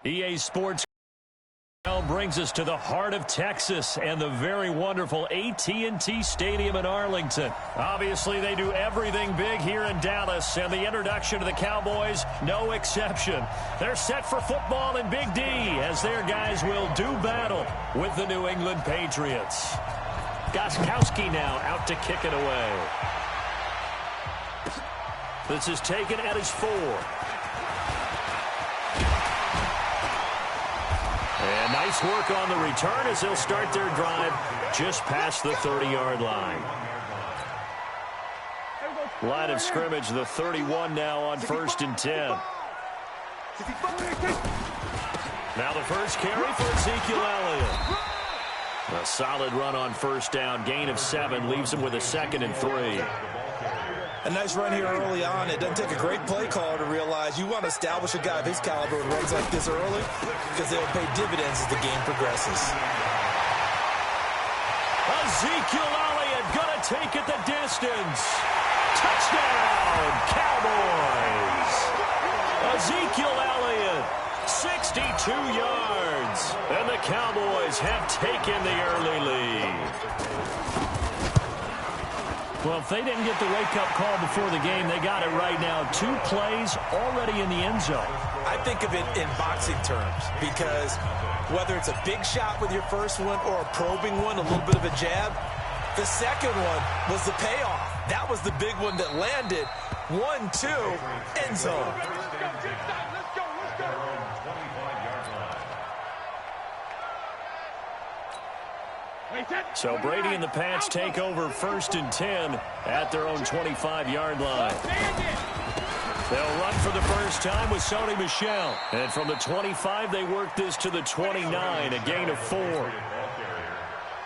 EA Sports now brings us to the heart of Texas and the very wonderful AT&T Stadium in Arlington. Obviously, they do everything big here in Dallas, and the introduction to the Cowboys, no exception. They're set for football in Big D as their guys will do battle with the New England Patriots. Gostkowski now out to kick it away. This is taken at his 4. And nice work on the return as they'll start their drive just past the 30-yard line. Line of scrimmage, the 31 now on 1st and 10. Now the first carry for Ezekiel Elliott. A solid run on 1st down, gain of 7, leaves him with a 2nd and 3. A nice run here early on. It doesn't take a great play caller to realize you want to establish a guy of his caliber who runs like this early because they'll pay dividends as the game progresses. Ezekiel Elliott going to take it the distance. Touchdown, Cowboys. Ezekiel Elliott, 62 yards. And the Cowboys have taken the early lead. Well, if they didn't get the wake-up call before the game, they got it right now. 2 plays already in the end zone. I think of it in boxing terms because whether it's a big shot with your first one or a probing one, a little bit of a jab, the second one was the payoff. That was the big one that landed. 1-2, end zone. So Brady and the Pats take over 1st and 10 at their own 25-yard line. They'll run for the first time with Sony Michel. And from the 25, they work this to the 29, a gain of 4.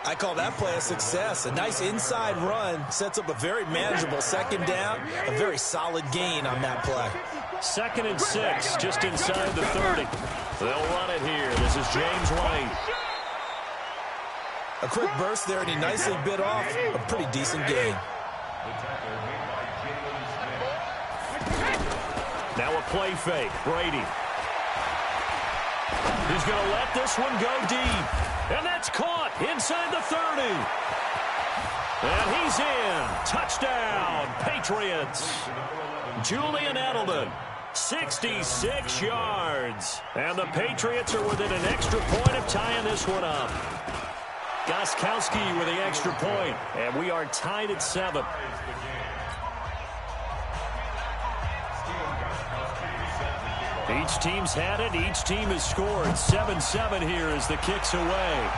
I call that play a success. A nice inside run sets up a very manageable 2nd down, a very solid gain on that play. 2nd and 6, just inside the 30. They'll run it here. This is James White. A quick burst there, and he nicely bit off a pretty decent gain. Now a play fake. Brady. He's going to let this one go deep. And that's caught inside the 30. And he's in. Touchdown, Patriots. Julian Edelman, 66 yards. And the Patriots are within an extra point of tying this one up. Gostkowski with the extra point, and we are tied at 7. Each team's had it. Each team has scored. 7-7 here as the kick's away.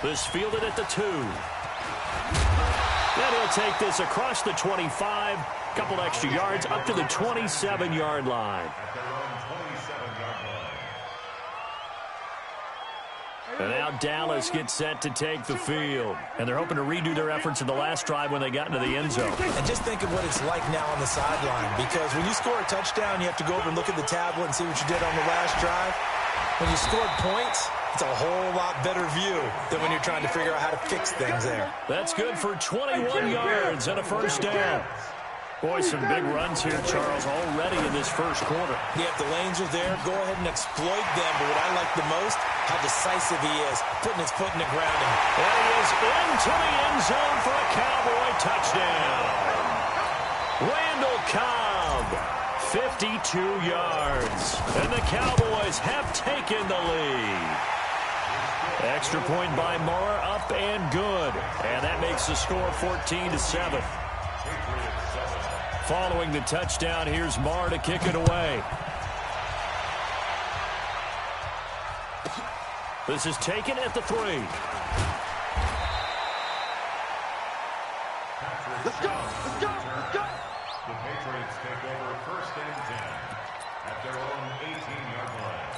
This fielded at the 2. Then he'll take this across the 25. Couple extra yards up to the 27-yard line. And now Dallas gets set to take the field. And they're hoping to redo their efforts in the last drive when they got into the end zone. And just think of what it's like now on the sideline. Because when you score a touchdown, you have to go over and look at the tablet and see what you did on the last drive. When you scored points, it's a whole lot better view than when you're trying to figure out how to fix things there. That's good for 21 yards and a 1st down. Boy, some big runs here, Charles, already in this first quarter. Yeah, if the lanes are there, go ahead and exploit them. But what I like the most, how decisive he is, putting his foot in the ground. And he is into the end zone for a Cowboy touchdown. Randall Cobb, 52 yards. And the Cowboys have taken the lead. Extra point by Moore, up and good. And that makes the score 14-7. Following the touchdown, here's Marr to kick it away. This is taken at the 3. Let's go! Let's go! Let's go! The Patriots take over 1st and 10 at their own 18-yard line.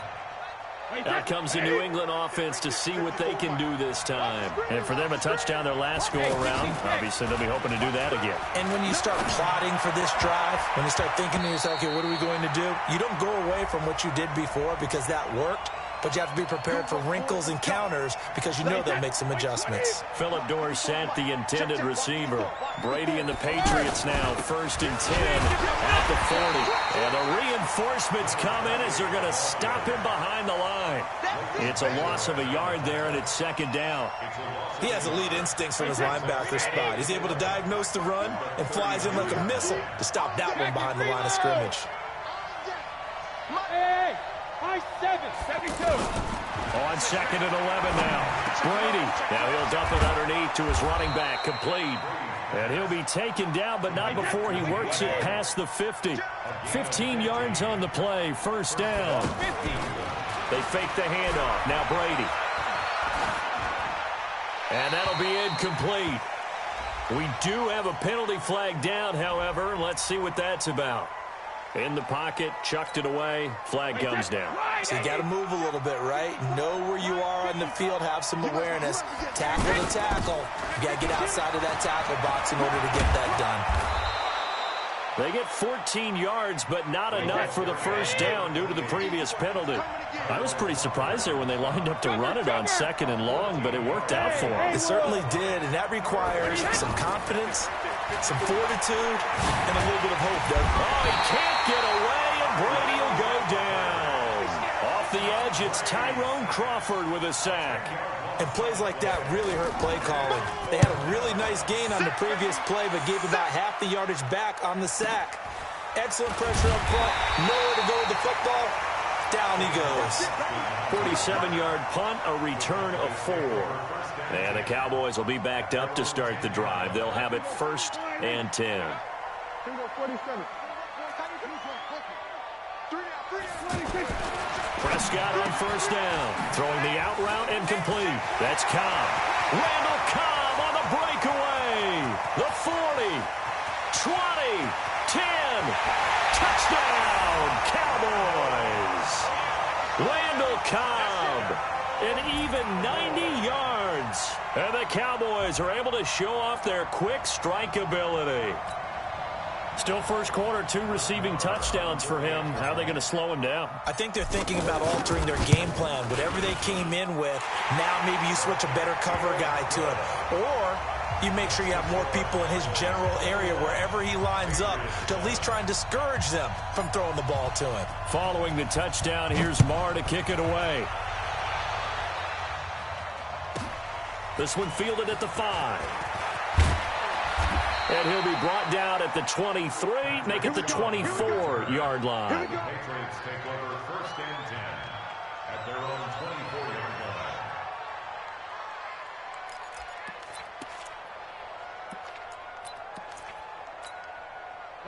Out comes the New England offense to see what they can do this time. And for them, a touchdown their last go-around. Obviously, they'll be hoping to do that again. And when you start plotting for this drive, when you start thinking to yourself, okay, what are we going to do? You don't go away from what you did before because that worked. but you have to be prepared for wrinkles and counters because you know they'll make some adjustments. Phillip Dorsett, the intended receiver. Brady and the Patriots now 1st and 10 at the 40. And the reinforcements come in as they're going to stop him behind the line. It's a loss of a yard there, and it's 2nd down. He has elite instincts from his linebacker spot. He's able to diagnose the run and flies in like a missile to stop that one behind the line of scrimmage. Hey, 72. On 2nd and 11 now. Brady. Now he'll dump it underneath to his running back. Complete. And he'll be taken down, but not before he works it past the 50. 15 yards on the play. 1st down. They fake the handoff. Now Brady. And that'll be incomplete. We do have a penalty flag down, however. Let's see what that's about. In the pocket, chucked it away, flag comes down. So you got to move a little bit, right? Know where you are on the field, have some awareness. Tackle to tackle. You got to get outside of that tackle box in order to get that done. They get 14 yards, but not enough for the 1st down due to the previous penalty. I was pretty surprised there when they lined up to run it on 2nd and long, but it worked out for them. It certainly did, and that requires some confidence, some fortitude, and a little bit of hope, Doug. Oh, he can't get away, and Brady will go down. Off the edge, it's Tyrone Crawford with a sack. And plays like that really hurt play calling. They had a really nice gain on the previous play, but gave about half the yardage back on the sack. Excellent pressure up front. Nowhere to go with the football. Down he goes. 47-yard punt, a return of 4. And the Cowboys will be backed up to start the drive. They'll have it 1st and 10. Prescott on 1st down. Throwing the out route incomplete. That's Cobb. Randall Cobb on the breakaway. The 40, 20, 10. Touchdown, Cowboys. Randall Cobb. An even 90 yards. And the Cowboys are able to show off their quick strike ability. Still 1st quarter, 2 receiving touchdowns for him. How are they going to slow him down? I think they're thinking about altering their game plan. Whatever they came in with, now maybe you switch a better cover guy to him. Or you make sure you have more people in his general area wherever he lines up to at least try and discourage them from throwing the ball to him. Following the touchdown, here's Marr to kick it away. This one fielded at the 5. And he'll be brought down at the 23, make it the 24-yard line. The Patriots take over 1st and 10 at their own 24-yard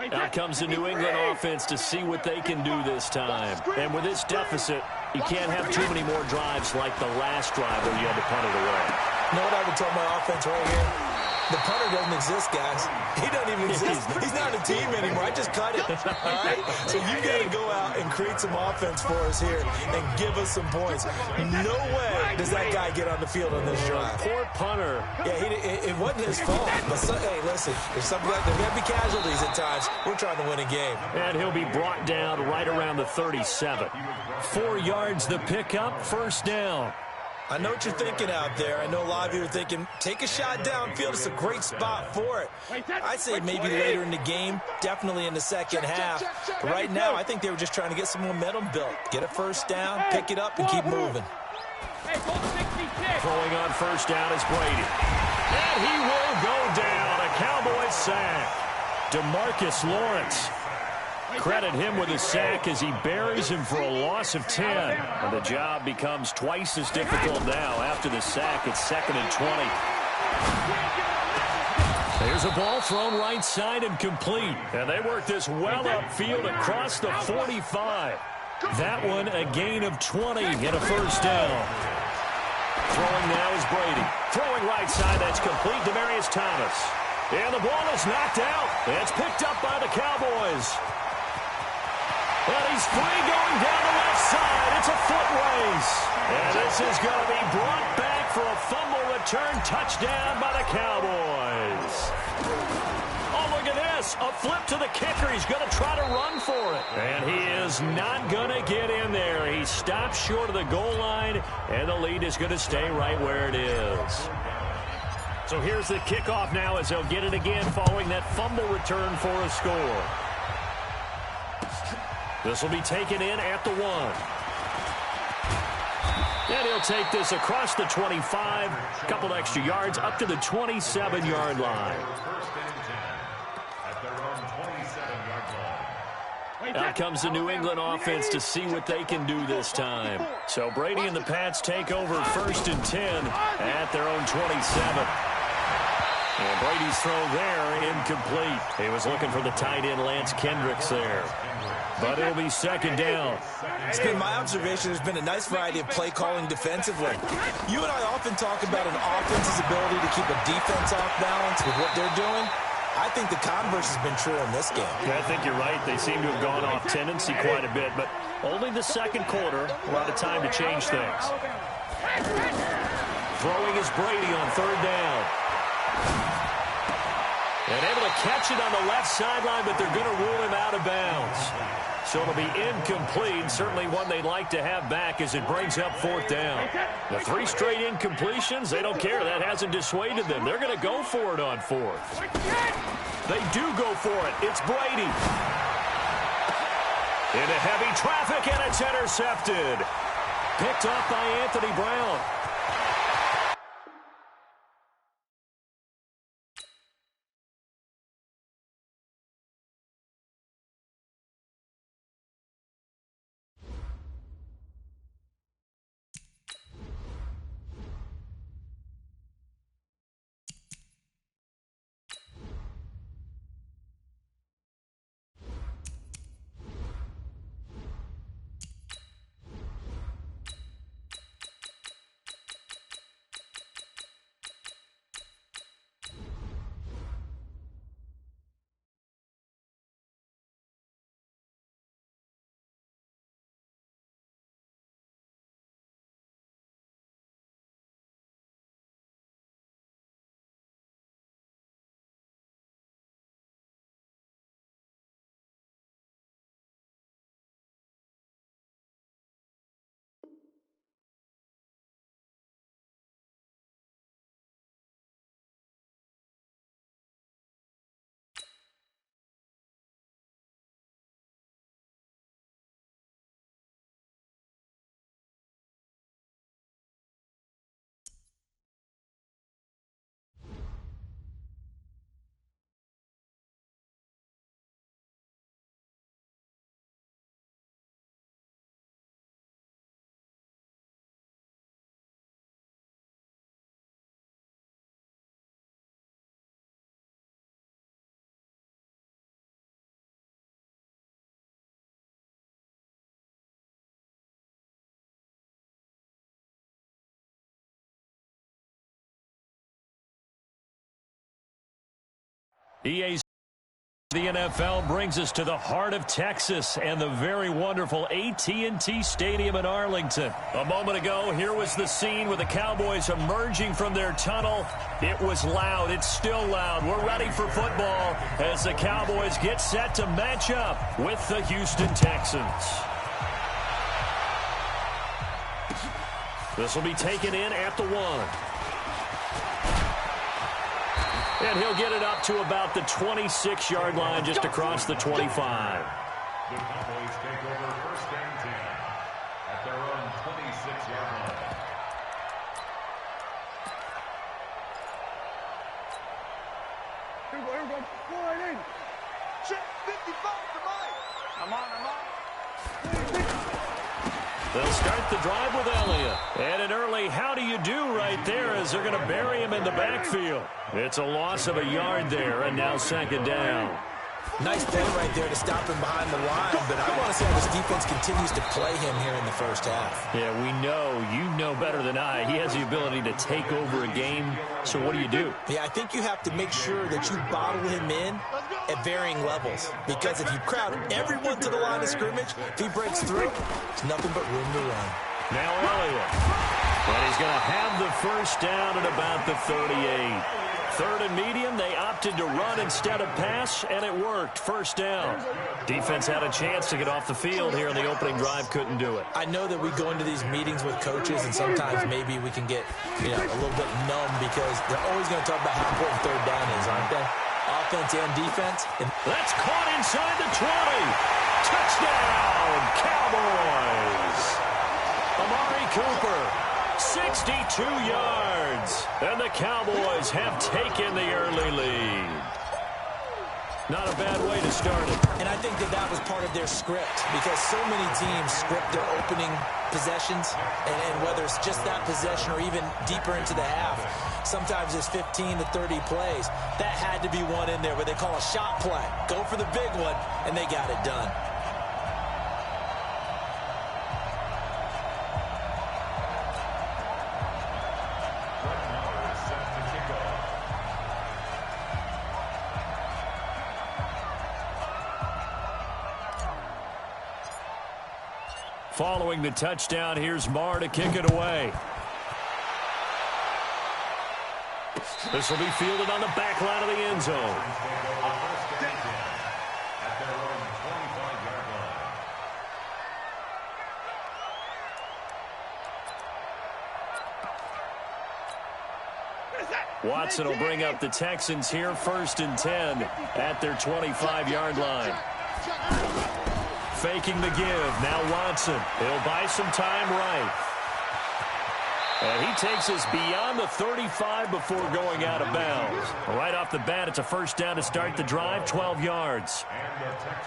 line. Out comes the New England offense to see what they can do this time. And with this deficit, you can't have too many more drives like the last drive where you had to punt it away. You know what I would tell my offense right here? The punter doesn't exist, guys. He doesn't even exist. He's not a team anymore. I just cut it. All right? So you got to go out and create some offense for us here and give us some points. No way does that guy get on the field on this drive. Poor punter. Yeah, it wasn't his fault. But, hey, listen, there's got to be casualties at times. We're trying to win a game. And he'll be brought down right around the 37. 4 yards the pickup, 1st down. I know what you're thinking out there. I know a lot of you are thinking, take a shot downfield. It's a great spot for it. I'd say maybe later in the game, definitely in the 2nd half. But right now, I think they were just trying to get some momentum built. Get a 1st down, pick it up, and keep moving. Throwing on 1st down is Brady. And he will go down. A Cowboys sack. DeMarcus Lawrence. Credit him with a sack as he buries him for a loss of 10. And the job becomes twice as difficult now. After the sack, it's 2nd and 20. There's a ball thrown right side and complete. And they work this well upfield across the 45. That one a gain of 20 and a 1st down. Throwing now is Brady. Throwing right side, that's complete. Demaryius Thomas. And the ball is knocked out. It's picked up by the Cowboys. And he's free going down the left side. It's a foot race. And this is going to be brought back for a fumble return touchdown by the Cowboys. Oh, look at this. this. A flip to the kicker. He's going to try to run for it. And he is not going to get in there. He stops short of the goal line, and the lead is going to stay right where it is. So here's the kickoff now as they'll get it again following that fumble return for a score. This will be taken in at the 1. And he'll take this across the 25, a couple extra yards up to the 27-yard line. Out comes the New England offense to see what they can do this time. So Brady and the Pats take over 1st and 10 at their own 27. And Brady's throw there incomplete. He was looking for the tight end Lance Kendricks there. But it'll be 2nd down. It's been my observation there's been a nice variety of play calling defensively. You and I often talk about an offense's ability to keep a defense off balance with what they're doing. I think the converse has been true in this game. Yeah, I think you're right. They seem to have gone off tendency quite a bit, but only the 2nd quarter, a lot of time to change things. Throwing is Brady on 3rd down. And able to catch it on the left sideline, but they're going to rule him out of bounds. So it'll be incomplete, certainly one they'd like to have back as it brings up 4th down. The 3 straight incompletions, they don't care. That hasn't dissuaded them. They're going to go for it on 4th. They do go for it. It's Brady. Into heavy traffic, and it's intercepted. Picked off by Anthony Brown. EA the NFL brings us to the heart of Texas and the very wonderful AT&T Stadium in Arlington. A moment ago, here was the scene with the Cowboys emerging from their tunnel. It was loud. It's still loud. We're ready for football as the Cowboys get set to match up with the Houston Texans. This will be taken in at the 1. And he'll get it up to about the 26-yard line, just across the 25. The Cowboys take over 1st and 10 at their own 26-yard line. Here we go. 480. Check 55 to Mike. I'm on. They'll start the drive with Elliott. And an early how do you do right there as they're going to bury him in the backfield. It's a loss of a yard there, and now 2nd down. Nice play right there to stop him behind the line, but I want to see how this defense continues to play him here in the 1st half. Yeah, we know. You know better than I. He has the ability to take over a game. So what do? Yeah, I think you have to make sure that you bottle him in at varying levels, because if you crowd everyone to the line of scrimmage, if he breaks through, it's nothing but room to run. Now Elliott. And he's going to have the 1st down at about the 38. Third and medium, they opted to run instead of pass, and it worked. First down. Defense had a chance to get off the field here in the opening drive, couldn't do it. I know that we go into these meetings with coaches, and sometimes maybe we can get a little bit numb because they're always going to talk about how important third down is, aren't they? Offense and defense. And that's caught inside the 20. Touchdown, Cowboys. Amari Cooper, 62 yards. And the Cowboys have taken the early lead. Not a bad way to start it. And I think that was part of their script because so many teams script their opening possessions, and whether it's just that possession or even deeper into the half, sometimes it's 15 to 30 plays. That had to be one in there where they call a shot play. Go for the big one, and they got it done. Following the touchdown, here's Marr to kick it away. This will be fielded on the back line of the end zone. Watson will bring up the Texans here, 1st and 10 at their 25-yard line. Faking the give. Now Watson. He'll buy some time right. And he takes us beyond the 35 before going out of bounds. Right off the bat, it's a first down to start the drive, 12 yards.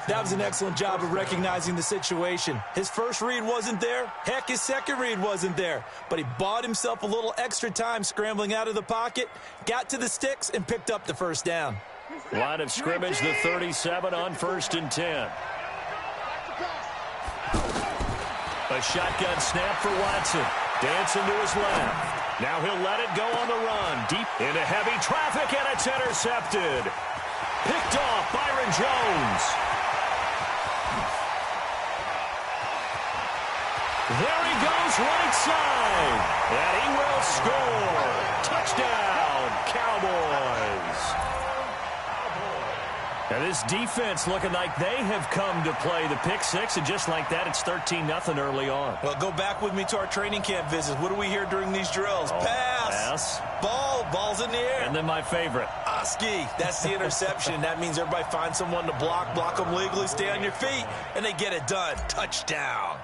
That was an excellent job of recognizing the situation. His first read wasn't there. Heck, his second read wasn't there. But he bought himself a little extra time scrambling out of the pocket, got to the sticks, and picked up the first down. Line of scrimmage, the 37 on 1st and 10. A shotgun snap for Watson. Dancing to his left. Now he'll let it go on the run. Deep into heavy traffic, and it's intercepted. Picked off Byron Jones. There he goes, right side. And he will score. Touchdown, Cowboys. And this defense looking like they have come to play the pick six, and just like that, it's 13-0 early on. Well, go back with me to our training camp visits. What do we hear during these drills? Pass. Ball's in the air. And then my favorite. Oski, that's the interception. That means everybody finds someone to block them legally, stay on your feet, and they get it done. Touchdown.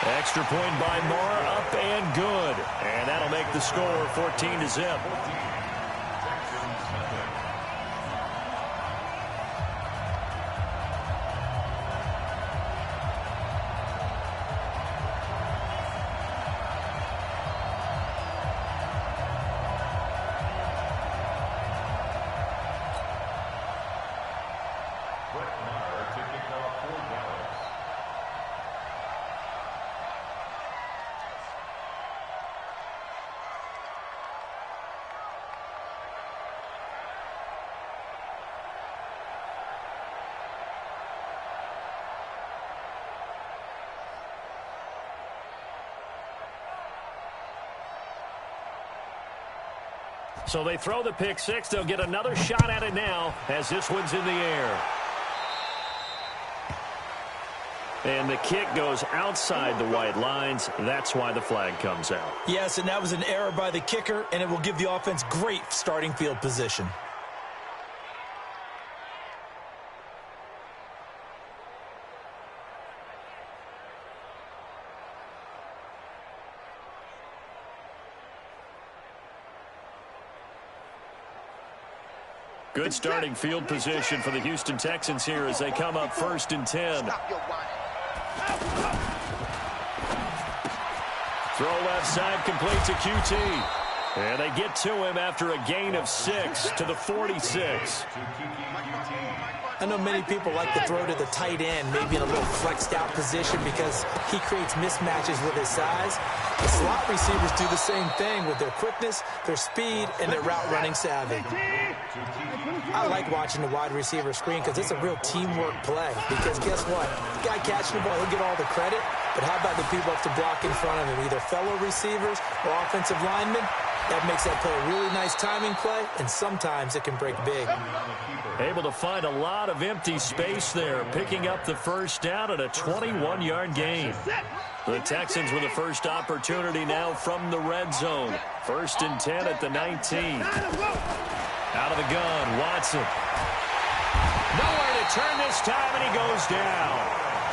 Extra point by Marr, up and good. And that'll make the score 14-0. So they throw the pick six. They'll get another shot at it now as this one's in the air. And the kick goes outside the white lines. That's why the flag comes out. Yes, and that was an error by the kicker, and it will give the offense great starting field position. Good starting field position for the Houston Texans here as they come up 1st and 10. Throw left side, complete to QT. And they get to him after a gain of 6 to the 46. I know many people like to throw to the tight end, maybe in a little flexed out position because he creates mismatches with his size. The slot receivers do the same thing with their quickness, their speed, and their route running savvy. I like watching the wide receiver screen because it's a real teamwork play. Because guess what? The guy catching the ball, he'll get all the credit. But how about the people have to block in front of him, either fellow receivers or offensive linemen? That makes that play a really nice timing play, and sometimes it can break big. Able to find a lot of empty space there, picking up the first down at a 21-yard gain. The Texans with the first opportunity now from the red zone. 1st and 10 at the 19. Out of the gun, Watson. Nowhere to turn this time, and he goes down.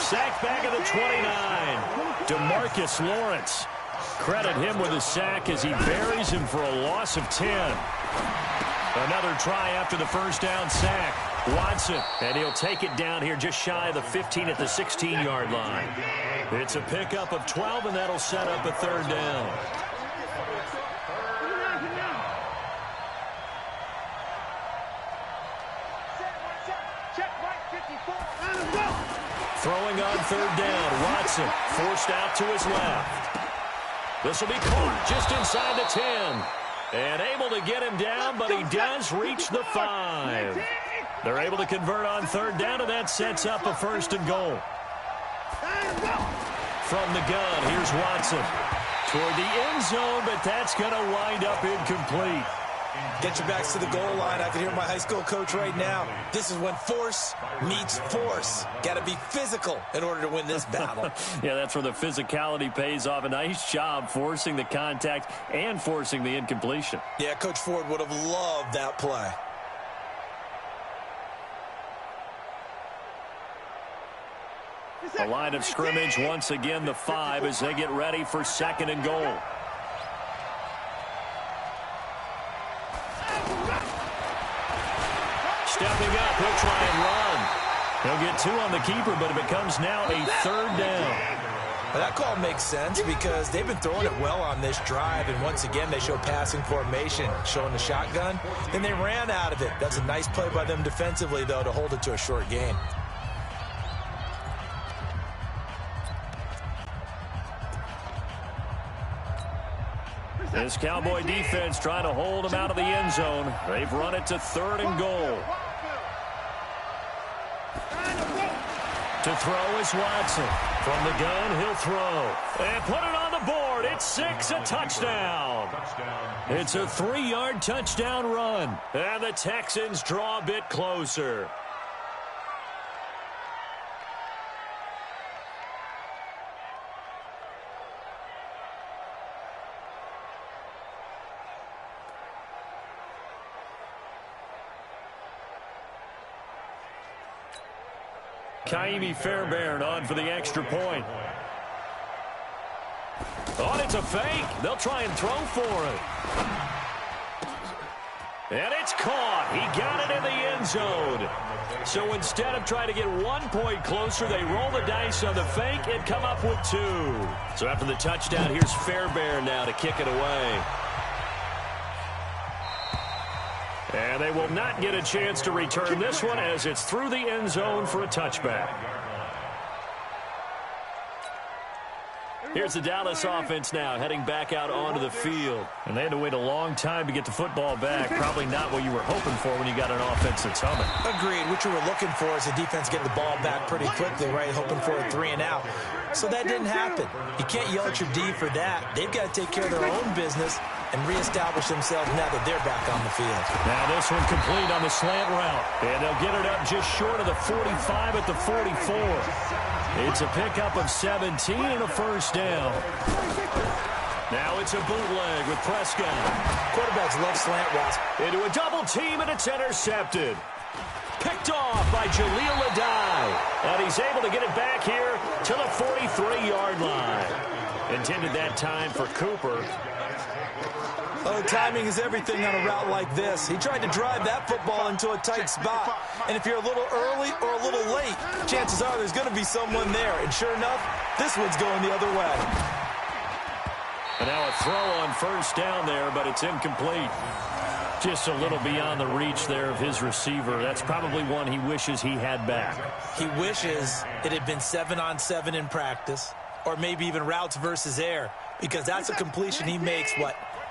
Sacked back at the 29. DeMarcus Lawrence. Credit him with a sack as he buries him for a loss of 10. Another try after the first down sack. Watson, and he'll take it down here just shy of the 15 at the 16-yard line. It's a pickup of 12, and that'll set up a 3rd down. Throwing on 3rd down, Watson forced out to his left. This will be caught just inside the 10. And able to get him down, but he does reach the 5. They're able to convert on 3rd down, and that sets up a 1st and goal. From the gun, here's Watson. Toward the end zone, but that's going to wind up incomplete. Get your backs to the goal line. I can hear my high school coach right now. This is when force meets force. Got to be physical in order to win this battle. Yeah, that's where the physicality pays off. A nice job forcing the contact and forcing the incompletion. Yeah, Coach Ford would have loved that play. The line of scrimmage, once again, the 5 as they get ready for 2nd and goal. Stepping up, he'll try and run. He'll get 2 on the keeper, but it becomes now a 3rd down. Well, that call makes sense because they've been throwing it well on this drive, and once again they show passing formation, showing the shotgun. Then they ran out of it. That's a nice play by them defensively, though, to hold it to a short gain. This Cowboy defense trying to hold him out of the end zone. They've run it to 3rd and goal. To throw is Watson. From the gun, he'll throw. And put it on the board. It's 6, a touchdown. It's a 3-yard touchdown run. And the Texans draw a bit closer. Kaimi Fairbairn on for the extra point. Oh, it's a fake. They'll try and throw for it. And it's caught. He got it in the end zone. So instead of trying to get 1 point closer, they roll the dice on the fake and come up with 2. So after the touchdown, here's Fairbairn now to kick it away. And they will not get a chance to return this one as it's through the end zone for a touchback. Here's the Dallas offense now heading back out onto the field. And they had to wait a long time to get the football back. Probably not what you were hoping for when you got an offense that's humming. Agreed. What you were looking for is the defense getting the ball back pretty quickly, right? Hoping for a 3 and out. So that didn't happen. You can't yell at your D for that. They've got to take care of their own business and reestablish themselves now that they're back on the field. Now this one complete on the slant route. And they'll get it up just short of the 45 at the 44. It's a pickup of 17 and a 1st down. Now it's a bootleg with Prescott. Quarterbacks love slant routes. Into a double team, and it's intercepted. Picked off by Jaleel Adai. And he's able to get it back here to the 43-yard line. Intended that time for Cooper. Oh, timing is everything on a route like this. He tried to drive that football into a tight spot. And if you're a little early or a little late, chances are there's going to be someone there. And sure enough, this one's going the other way. And now a throw on 1st down there, but it's incomplete. Just a little beyond the reach there of his receiver. That's probably one he wishes he had back. He wishes it had been 7-on-7 in practice, or maybe even routes versus air, because that's a completion he makes,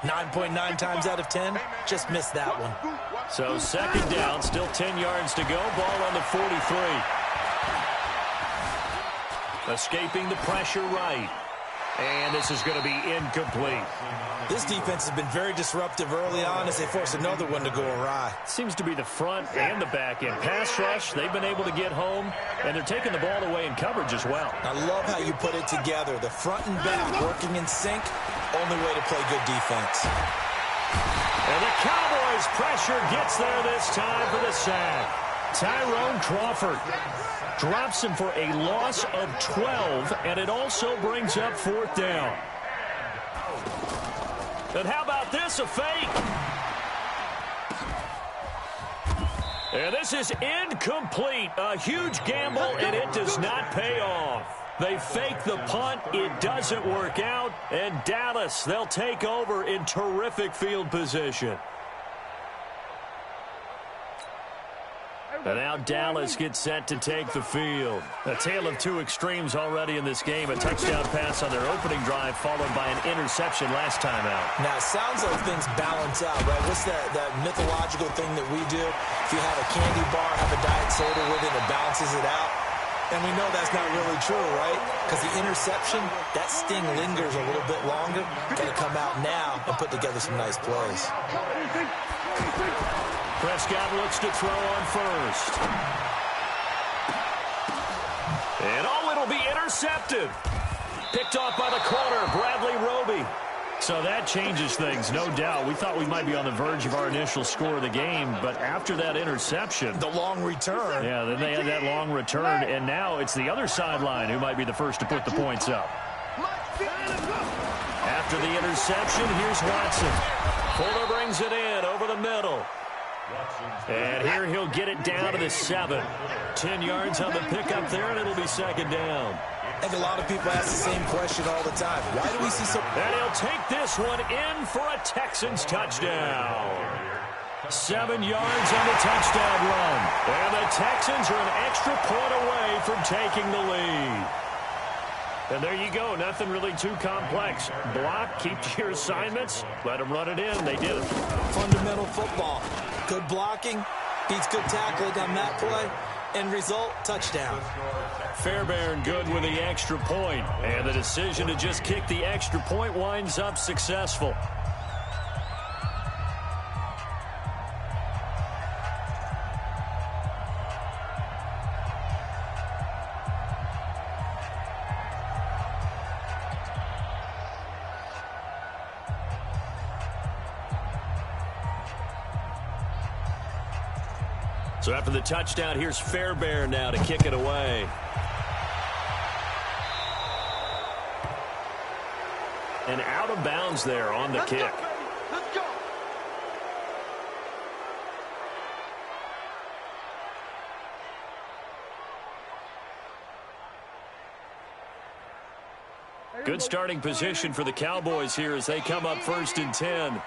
9.9 times out of 10? Just missed that one. So 2nd down, still 10 yards to go. Ball on the 43. Escaping the pressure right. And this is going to be incomplete. This defense has been very disruptive early on as they force another one to go awry. Seems to be the front and the back end. Pass rush, they've been able to get home, and they're taking the ball away in coverage as well. I love how you put it together. The front and back working in sync, only way to play good defense. And the Cowboys' pressure gets there this time for the sack. Tyrone Crawford drops him for a loss of 12, and it also brings up 4th down. And how about this, a fake? And this is incomplete. A huge gamble, and it does not pay off. They fake the punt. It doesn't work out. And Dallas, they'll take over in terrific field position. And now Dallas gets set to take the field. A tale of two extremes already in this game. A touchdown pass on their opening drive followed by an interception last time out. Now, it sounds like things balance out, right? What's that mythological thing that we do? If you have a candy bar, have a diet soda with it, it balances it out. And we know that's not really true, right? Because the interception, that sting lingers a little bit longer. Got to come out now and put together some nice plays. Prescott looks to throw on first. And it'll be intercepted. Picked off by the corner, Bradley Roby. So that changes things, no doubt. We thought we might be on the verge of our initial score of the game, but after that interception... The long return. Yeah, then they had that long return, and now it's the other sideline who might be the first to put the points up. After the interception, here's Watson. Fuller brings it in over the middle. And here he'll get it down to the 7. 10 yards on the pickup there, and it'll be 2nd down. I think a lot of people ask the same question all the time. Why do we see so... And he'll take this one in for a Texans touchdown. 7 yards on the touchdown run. And the Texans are an extra point away from taking the lead. And there you go. Nothing really too complex. Block, keep to your assignments, let them run it in. They did it. Fundamental football. Good blocking, beats good tackling on that play. End result, touchdown. Fairbairn good with the extra point. And the decision to just kick the extra point winds up successful. So after the touchdown, here's Fairbairn now to kick it away. And out of bounds there on the kick. Let's go. Good starting position for the Cowboys here as they come up 1st and 10.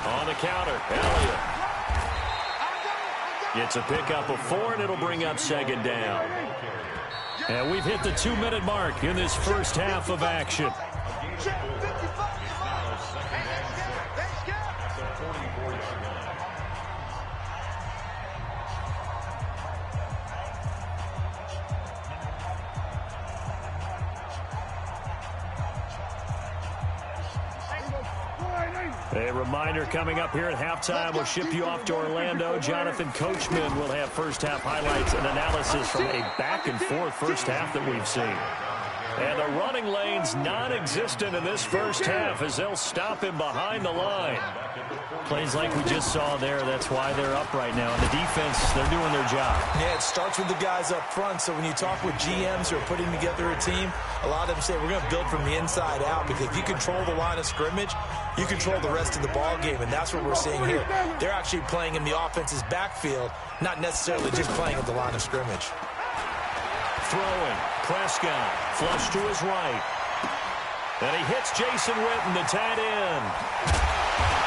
On the counter, Elliott. Gets a pickup of 4, and it'll bring up 2nd down. And we've hit the 2-minute mark in this first half of action. A reminder coming up here at halftime. We'll ship you off to Orlando. Jonathan Coachman will have first-half highlights and analysis from a back-and-forth first half that we've seen. And the running lane's non-existent in this first half as they'll stop him behind the line. Plays like we just saw there, that's why they're up right now. And the defense, they're doing their job. Yeah, it starts with the guys up front. So when you talk with GMs who are putting together a team, a lot of them say we're going to build from the inside out, because if you control the line of scrimmage, you control the rest of the ball game, and that's what we're seeing here. They're actually playing in the offense's backfield, not necessarily just playing at the line of scrimmage. Throwing, Prescott, flush to his right. And he hits Jason Witten, the tight end.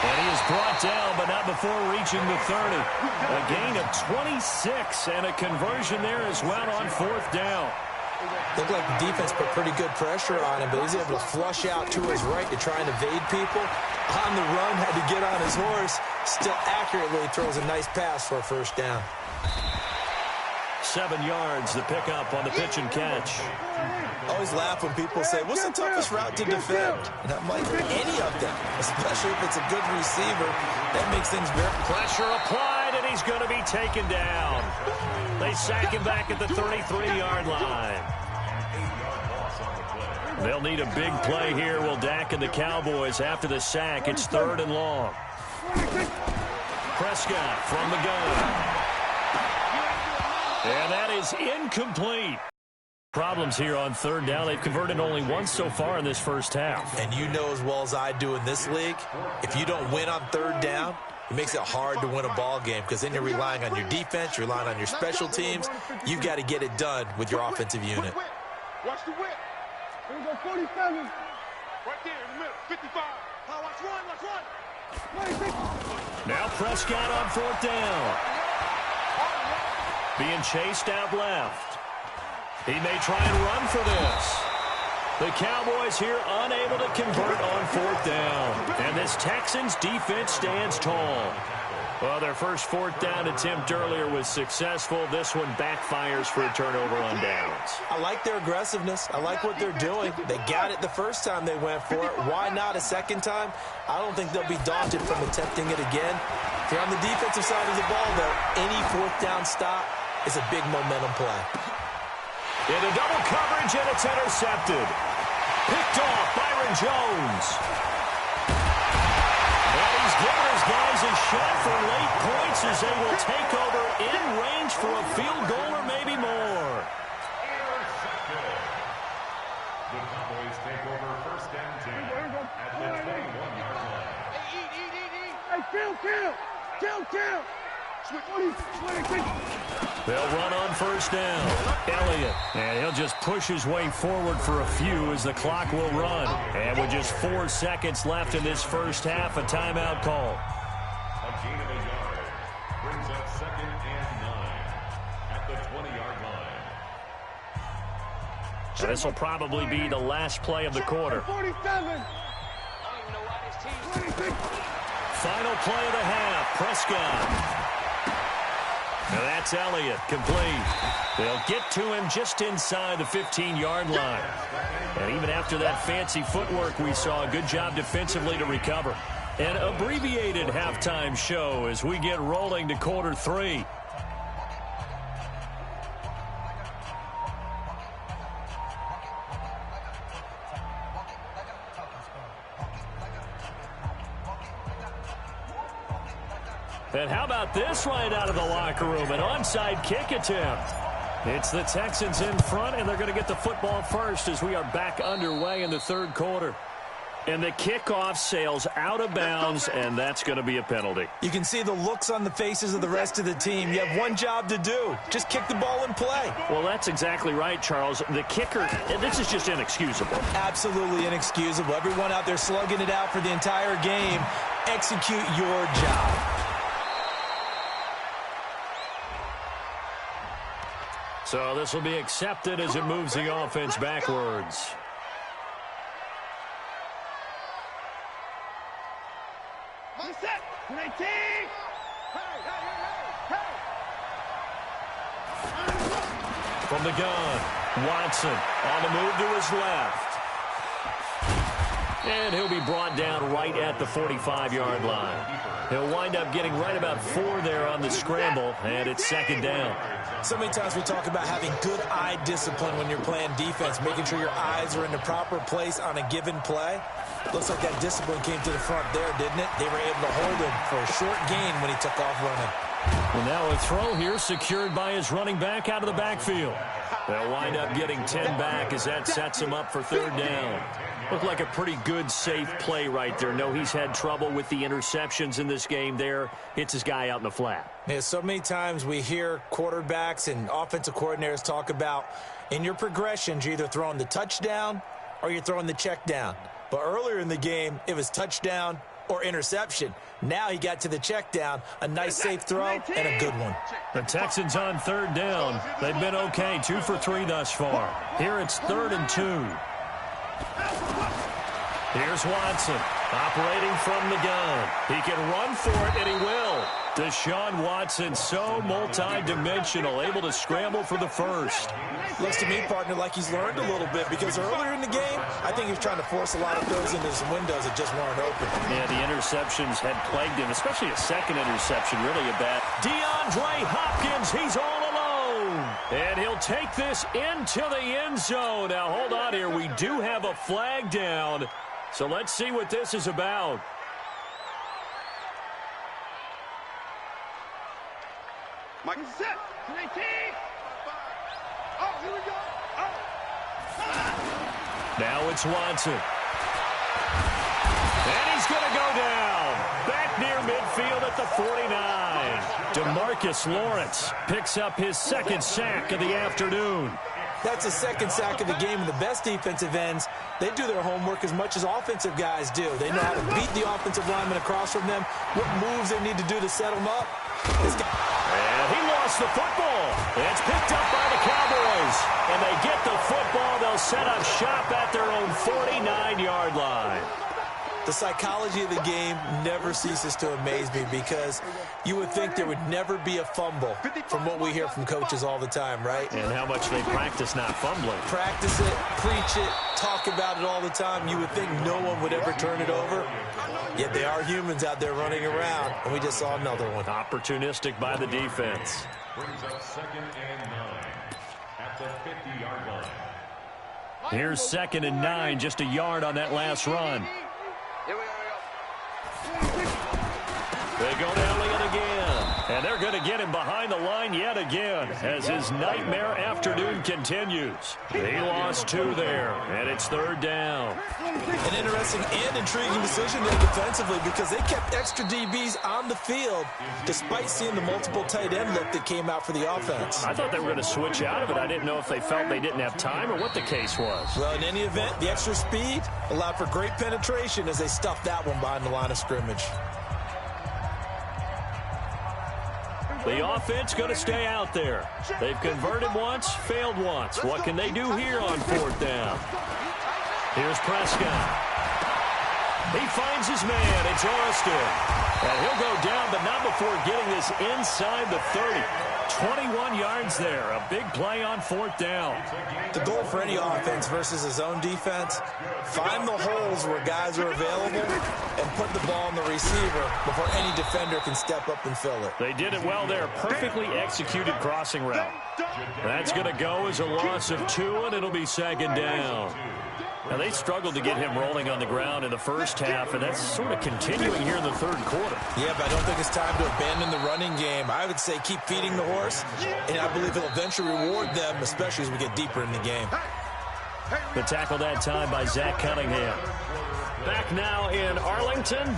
And he is brought down, but not before reaching the 30. A gain of 26, and a conversion there as well on 4th down. Looked like the defense put pretty good pressure on him, but he's able to flush out to his right to try and evade people. On the run, had to get on his horse. Still accurately throws a nice pass for a 1st down. 7 yards, the pickup on the pitch and catch. I always laugh when people say, what's the toughest route to defend? And I'm like, any of them, especially if it's a good receiver. That makes things very... Pressure applied, and he's going to be taken down. They sack him back at the 33-yard line. They'll need a big play here. Will Dak and the Cowboys after the sack. It's 3rd and long. Prescott from the gun. And that is incomplete. Problems here on 3rd down. They've converted only once so far in this first half. And you know as well as I do in this league, if you don't win on 3rd down, it makes it hard to win a ball game because then you're relying on your defense, you're relying on your special teams. You've got to get it done with your offensive unit. Watch the whip. Here we go, 47. Right there in the middle, 55. Watch run. 26. Now Prescott on 4th down. Being chased out left. He may try and run for this. The Cowboys here unable to convert on 4th down. And this Texans defense stands tall. Well, their first 4th down attempt earlier was successful. This one backfires for a turnover on downs. I like their aggressiveness. I like what they're doing. They got it the first time they went for it. Why not a second time? I don't think they'll be daunted from attempting it again. If you're on the defensive side of the ball, though, any 4th down stop is a big momentum play. Into double coverage, and it's intercepted. Picked off Byron Jones. And he's given his guys a shot for late points as they will take over in range for a field goal or maybe more. Intercepted. The Cowboys take over 1st and 10 at the 21-yard line. Hey, kill. They'll run on 1st down. Elliott, and he'll just push his way forward for a few as the clock will run. And with just 4 seconds left in this first half, a timeout call. A gain of a yard brings up 2nd and 9 at the 20-yard line. And this will probably be the last play of the quarter. 47. Final play of the half. Prescott. Now that's Elliott, complete. They'll get to him just inside the 15-yard line. And even after that fancy footwork we saw, a good job defensively to recover. An abbreviated halftime show as we get rolling to quarter 3. And how about this right out of the locker room? An onside kick attempt. It's the Texans in front, and they're going to get the football first as we are back underway in the 3rd quarter. And the kickoff sails out of bounds, and that's going to be a penalty. You can see the looks on the faces of the rest of the team. You have one job to do. Just kick the ball and play. Well, that's exactly right, Charles. The kicker, this is just inexcusable. Absolutely inexcusable. Everyone out there slugging it out for the entire game. Execute your job. So this will be accepted as it moves the offense backwards. From the gun, Watson on the move to his left. And he'll be brought down right at the 45-yard line. He'll wind up getting right about 4 there on the scramble, and it's 2nd down. So many times we talk about having good eye discipline when you're playing defense, making sure your eyes are in the proper place on a given play. Looks like that discipline came to the front there, didn't it? They were able to hold him for a short gain when he took off running. Well, now a throw here secured by his running back out of the backfield. They'll wind up getting 10 back as that sets him up for 3rd down. Looked like a pretty good, safe play right there. No, he's had trouble with the interceptions in this game there. Hits his guy out in the flat. Yeah, so many times we hear quarterbacks and offensive coordinators talk about in your progressions, you're either throwing the touchdown or you're throwing the check down. But earlier in the game, it was touchdown or interception. Now he got to the check down, a nice safe throw, and a good one. The Texans on 3rd down. They've been okay, 2 for 3 thus far. Here it's 3rd and 2. Here's Watson, operating from the gun. He can run for it, and he will. Deshaun Watson, so multi-dimensional, able to scramble for the first. Looks to me, partner, like he's learned a little bit, because earlier in the game, I think he was trying to force a lot of throws into some windows that just weren't open. Yeah, the interceptions had plagued him, especially a second interception, really a bad. DeAndre Hopkins, he's all alone. And he'll take this into the end zone. Now, hold on here. We do have a flag down, so let's see what this is about. Mike is set. 19. Oh, here we go. Oh. Now it's Watson. And he's going to go down. Back near midfield at the 49. DeMarcus Lawrence picks up his second sack of the afternoon. That's a second sack of the game, and the best defensive ends, they do their homework as much as offensive guys do. They know how to beat the offensive lineman across from them, what moves they need to do to set them up. And he lost the football. It's picked up by the Cowboys. And they get the football. They'll set up shop at their own 49-yard line. The psychology of the game never ceases to amaze me, because you would think there would never be a fumble from what we hear from coaches all the time, right? And how much they practice not fumbling. Practice it, preach it, talk about it all the time. You would think no one would ever turn it over. Yet they are humans out there running around, and we just saw another one. Opportunistic by the defense. Brings up 2nd and 9 at the 50-yard line. Here's 2nd and 9, just a yard on that last run. They go to Elliott again. And they're going to get him behind the line yet again as his nightmare afternoon continues. He lost 2 there, and it's 3rd down. An interesting and intriguing decision there defensively, because they kept extra DBs on the field despite seeing the multiple tight end look that came out for the offense. I thought they were going to switch out of it. I didn't know if they felt they didn't have time or what the case was. Well, in any event, the extra speed allowed for great penetration as they stuffed that one behind the line of scrimmage. The offense going to stay out there. They've converted once, failed once. What can they do here on 4th down? Here's Prescott. He finds his man. It's Austin. And he'll go down, but not before getting this inside the 30. 21 yards there. A big play on 4th down. The goal for any offense versus a zone defense, find the holes where guys are available and put the ball on the receiver before any defender can step up and fill it. They did it well there. Perfectly executed crossing route. That's going to go as a loss of 2, and it'll be 2nd down. Now, they struggled to get him rolling on the ground in the first half, and that's sort of continuing here in the 3rd quarter. Yeah, but I don't think it's time to abandon the running game. I would say keep feeding the horse, and I believe he'll eventually reward them, especially as we get deeper in the game. The tackle that time by Zach Cunningham. Back now in Arlington.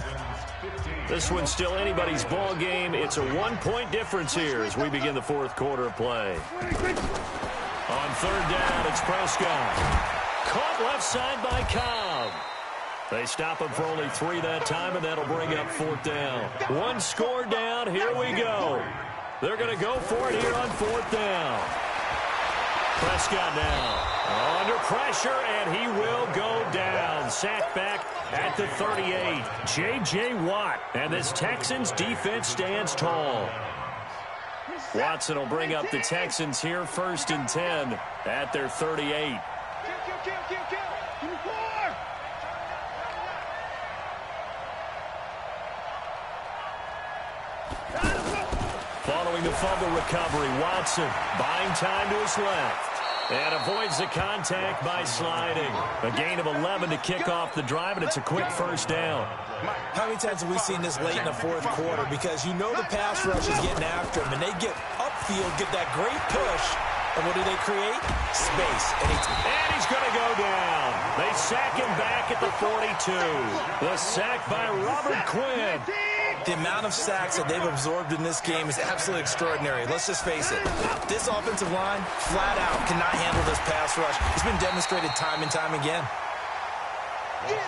This one's still anybody's ball game. It's a 1-point difference here as we begin the 4th quarter of play. On 3rd down, it's Prescott. Caught left side by Cobb. They stop him for only 3 that time, and that'll bring up 4th down. 1 score down. Here we go. They're going to go for it here on 4th down. Prescott now under pressure, and he will go down. Sacked back at the 38. J.J. Watt, and this Texans defense stands tall. Watson will bring up the Texans here 1st and 10 at their 38. Following the fumble recovery, Watson buying time to his left. And avoids the contact by sliding. A gain of 11 to kick off the drive, and it's a quick 1st down. How many times have we seen this late in the 4th quarter? Because you know the pass rush is getting after him, and they get upfield, get that great push. And what do they create? Space. And he's going to go down. They sack him back at the 42. The sack by Robert Quinn. The amount of sacks that they've absorbed in this game is absolutely extraordinary. Let's just face it. This offensive line, flat out, cannot handle this pass rush. It's been demonstrated time and time again.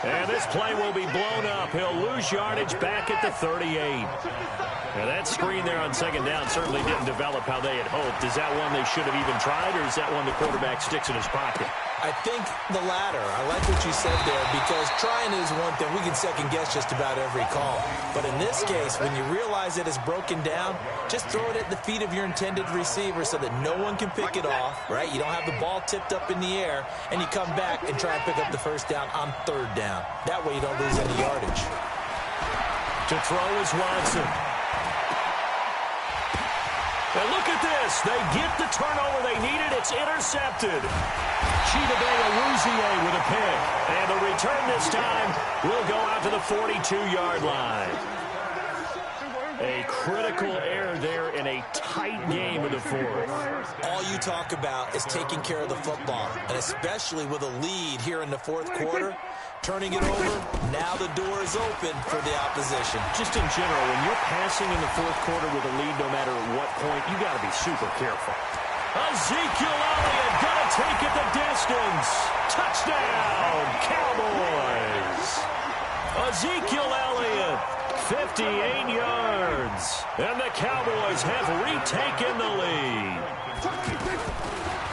And this play will be blown up. He'll lose yardage back at the 38. Now that screen there on 2nd down certainly didn't develop how they had hoped. Is that one they should have even tried, or is that one the quarterback sticks in his pocket? I think the latter. I like what you said there, because trying is one thing. We can second guess just about every call. But in this case, when you realize that it's broken down, just throw it at the feet of your intended receiver so that no one can pick it off, right? You don't have the ball tipped up in the air, and you come back and try and pick up the first down on third down. That way you don't lose any yardage. To throw is Watson. And look at this. They get the turnover they needed. It's intercepted. Chidobe with a pick. And the return this time will go out to the 42-yard line. A critical error there in a tight game of the fourth. All you talk about is taking care of the football, and especially with a lead here in the fourth quarter. Turning it over, now the door is open for the opposition. Just in general, when you're passing in the fourth quarter with a lead, no matter at what point, you got to be super careful. Ezekiel Elliott gonna take it the distance. Touchdown, Cowboys. Ezekiel Elliott, 58 yards. And the Cowboys have retaken the lead.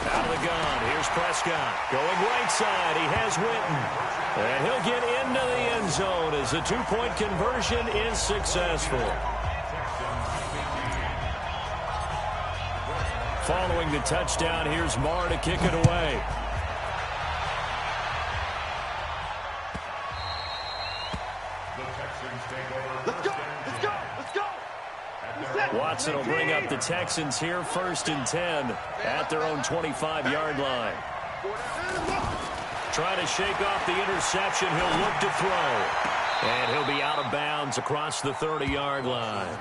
Out of the gun, here's Prescott. Going right side, he has Witten. And he'll get into the end zone as the two-point conversion is successful. Following the touchdown, here's Marr to kick it away. Watson will bring up the Texans here, 1st and 10 at their own 25-yard line. Trying to shake off the interception. He'll look to throw. And he'll be out of bounds across the 30-yard line.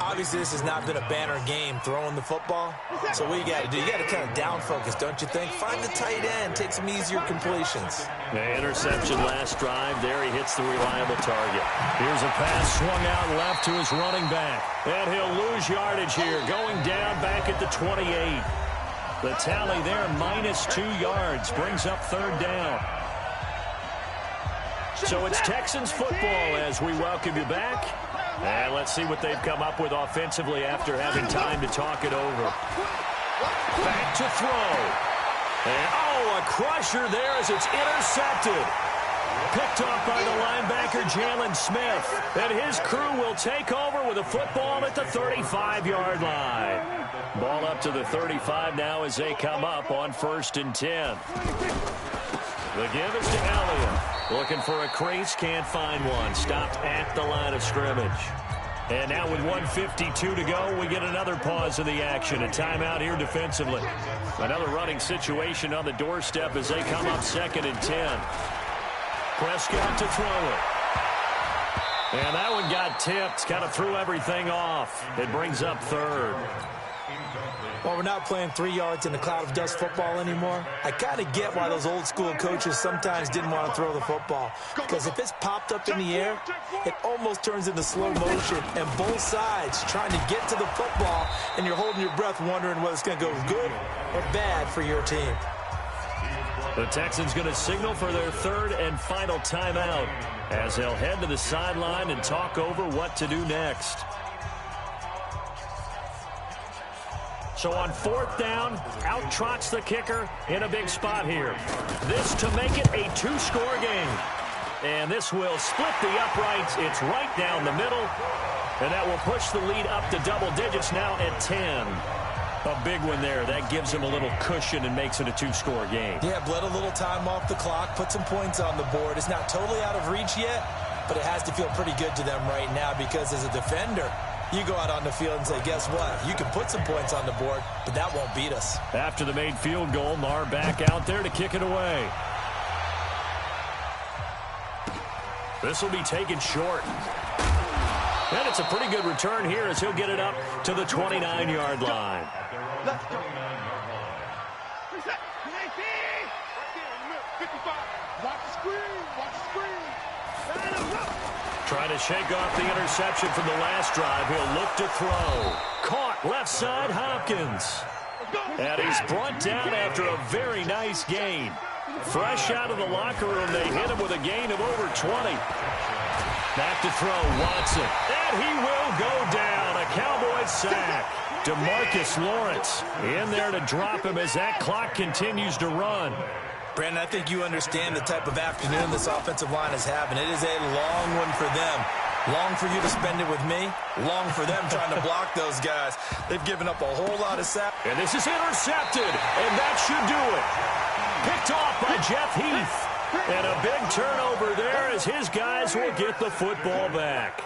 Obviously, this has not been a banner game throwing the football. So what you got to do, you got to kind of down focus, don't you think? Find the tight end, take some easier completions. The interception last drive. There he hits the reliable target. Here's a pass swung out left to his running back. And he'll lose yardage here, going down back at the 28. The tally there, -2 yards, brings up 3rd down. So it's Texans football as we welcome you back. And let's see what they've come up with offensively after having time to talk it over. Back to throw. And, a crusher there as it's intercepted. Picked off by the linebacker, Jalen Smith. And his crew will take over with a football at the 35-yard line. Ball up to the 35 now as they come up on 1st and 10. The give is to Elliott. Looking for a crease, can't find one. Stopped at the line of scrimmage. And now with 1:52 to go, we get another pause of the action. A timeout here defensively. Another running situation on the doorstep as they come up 2nd and 10. Prescott to throw it. And that one got tipped. Kind of threw everything off. It brings up 3rd. Well, we're not playing 3 yards in a cloud of dust football anymore. I kind of get why those old school coaches sometimes didn't want to throw the football. Because if it's popped up in the air, it almost turns into slow motion. And both sides trying to get to the football, and you're holding your breath wondering whether it's going to go good or bad for your team. The Texans going to signal for their 3rd and final timeout as they'll head to the sideline and talk over what to do next. So on 4th down, out trots the kicker in a big spot here. This to make it a 2-score game. And this will split the uprights. It's right down the middle. And that will push the lead up to double digits now at 10. A big one there. That gives them a little cushion and makes it a 2-score game. Yeah, bled a little time off the clock, put some points on the board. It's not totally out of reach yet, but it has to feel pretty good to them right now because as a defender, you go out on the field and say, guess what? You can put some points on the board, but that won't beat us. After the made field goal, Marr back out there to kick it away. This will be taken short. And it's a pretty good return here as he'll get it up to the 29-yard line. Let's go. Reset. Right there in the middle. 55. Watch the screen. Watch the screen. Trying to shake off the interception from the last drive. He'll look to throw. Caught left side, Hopkins. And he's brought down after a very nice gain. Fresh out of the locker room, they hit him with a gain of over 20. Back to throw, Watson. And he will go down. A Cowboys sack. DeMarcus Lawrence in there to drop him as that clock continues to run. Brandon, I think you understand the type of afternoon this offensive line is having. It is a long one for them. Long for you to spend it with me. Long for them trying to block those guys. They've given up a whole lot of sacks. And this is intercepted, and that should do it. Picked off by Jeff Heath. And a big turnover there as his guys will get the football back.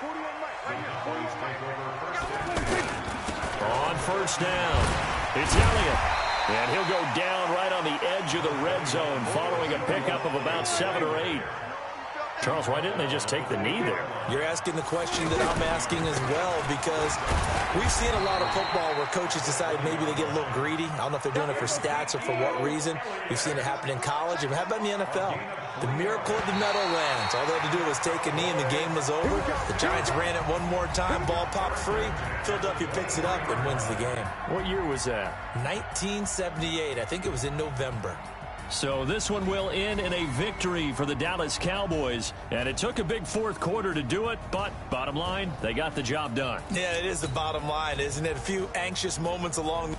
On first down, it's Elliott. And he'll go down right on the edge of the red zone following a pickup of about 7 or 8. Charles, why didn't they just take the knee there? You're asking the question that I'm asking as well, because we've seen a lot of football where coaches decide maybe they get a little greedy. I don't know if they're doing it for stats or for what reason. We've seen it happen in college. And how about in the NFL? The miracle of the Meadowlands. All they had to do was take a knee and the game was over. The Giants ran it one more time. Ball popped free. Philadelphia picks it up and wins the game. What year was that? 1978. I think it was in November. So this one will end in a victory for the Dallas Cowboys. And it took a big fourth quarter to do it, but bottom line, they got the job done. Yeah, it is the bottom line, isn't it? A few anxious moments along